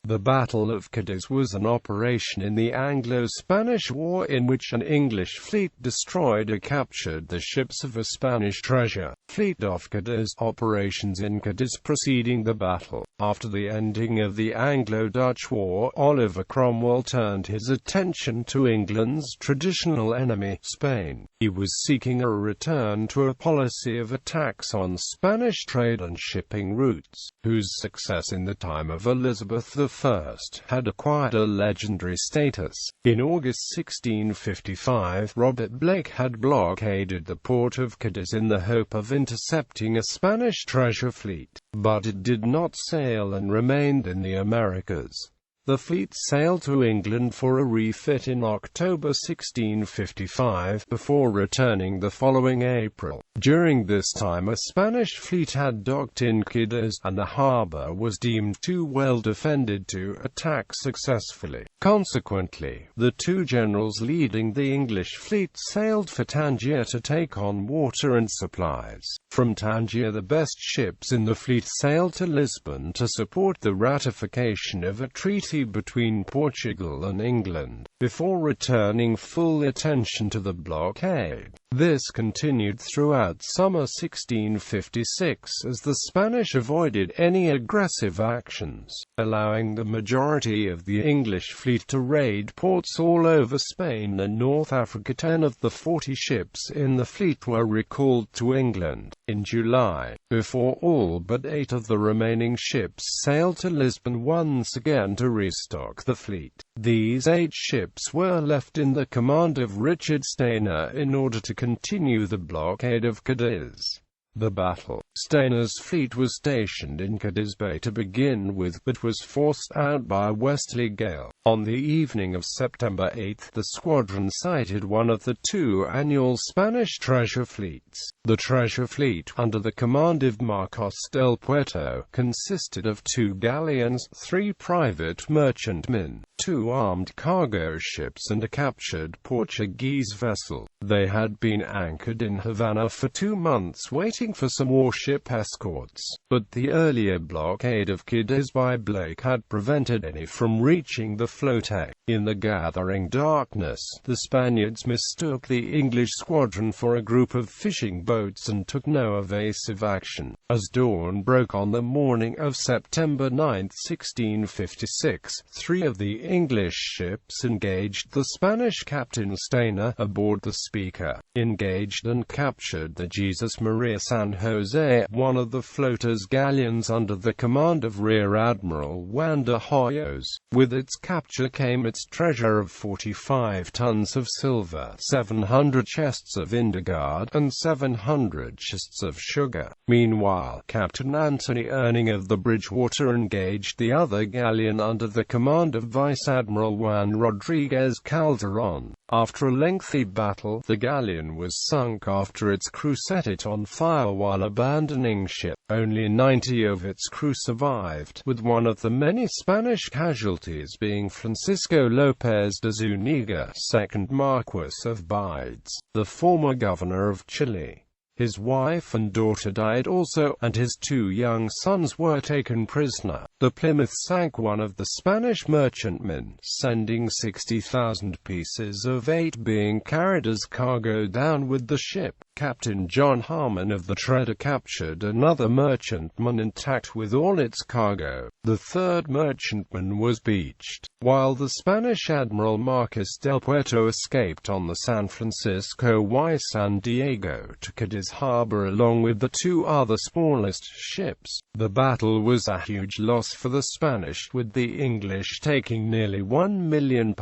The Battle of Cádiz was an operation in the Anglo-Spanish War in which an English fleet destroyed or captured the ships of a Spanish treasure fleet off Cádiz. Operations in Cádiz preceding the battle. After the ending of the Anglo-Dutch War, Oliver Cromwell turned his attention to England's traditional enemy, Spain. He was seeking a return to a policy of attacks on Spanish trade and shipping routes, whose success in the time of Elizabeth I had acquired a legendary status. In August 1655, Robert Blake had blockaded the port of Cádiz in the hope of intercepting a Spanish treasure fleet, but it did not sail and remained in the Americas. The fleet sailed to England for a refit in October 1655, before returning the following April. During this time a Spanish fleet had docked in Cádiz, and the harbour was deemed too well defended to attack successfully. Consequently, the two generals leading the English fleet sailed for Tangier to take on water and supplies. From Tangier the best ships in the fleet sailed to Lisbon to support the ratification of a treaty between Portugal and England, before returning full attention to the blockade. This continued throughout summer 1656 as the Spanish avoided any aggressive actions, allowing the majority of the English fleet to raid ports all over Spain and North Africa. 10 of the 40 ships in the fleet were recalled to England in July, before all but 8 of the remaining ships sailed to Lisbon once again to restock the fleet. These 8 ships were left in the command of Richard Stainer in order to continue the blockade of Cádiz. The battle. Stainer's fleet was stationed in Cádiz Bay to begin with, but was forced out by a westerly gale. On the evening of September 8, the squadron sighted one of the 2 annual Spanish treasure fleets. The treasure fleet, under the command of Marcos del Puerto, consisted of 2 galleons, 3 private merchantmen, 2 armed cargo ships and a captured Portuguese vessel. They had been anchored in Havana for 2 months waiting for some warship escorts, but the earlier blockade of Cádiz by Blake had prevented any from reaching the flotte. In the gathering darkness, the Spaniards mistook the English squadron for a group of fishing boats and took no evasive action. As dawn broke on the morning of September 9, 1656, 3 of the English ships engaged the Spanish captain Stainer aboard the Speaker, engaged and captured the Jesus Maria San Jose, one of the flotter's galleons under the command of Rear Admiral Juan de Hoyos. With its capture came its treasure of 45 tons of silver, 700 chests of indigo, and 700 chests of sugar. Meanwhile, Captain Anthony Erning of the Bridgewater engaged the other galleon under the command of Vice Admiral Juan Rodriguez Calderon. After a lengthy battle, the galleon was sunk after its crew set it on fire while abandoning ship. Only 90 of its crew survived, with one of the many Spanish casualties being Francisco López de Zúñiga, 2nd Marquis of Bides, the former governor of Chile. His wife and daughter died also, and his 2 young sons were taken prisoner. The Plymouth sank one of the Spanish merchantmen, sending 60,000 pieces of 8 being carried as cargo down with the ship. Captain John Harmon of the Treader captured another merchantman intact with all its cargo. The 3rd merchantman was beached, while the Spanish Admiral Marcos del Puerto escaped on the San Francisco y San Diego to Cádiz harbor along with the 2 other smallest ships. The battle was a huge loss for the Spanish, with the English taking nearly £1 million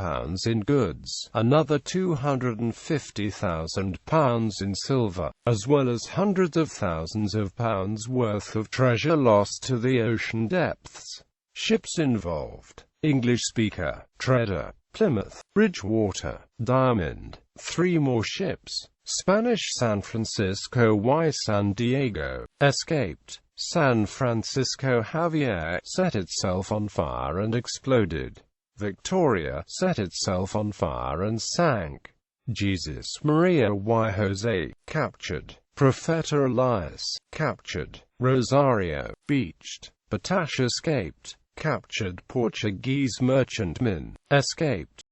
in goods, another £250,000 in silver, as well as hundreds of thousands of pounds worth of treasure lost to the ocean depths. Ships involved: English Speaker, Treader, Plymouth, Bridgewater, Diamond. 3 more ships: Spanish San Francisco y San Diego, escaped. San Francisco Javier set itself on fire and exploded. Victoria set itself on fire and sank. Jesus Maria y Jose, captured. Profeta Elias, captured. Rosario, beached. Batash escaped. captured Portuguese merchantmen, escaped.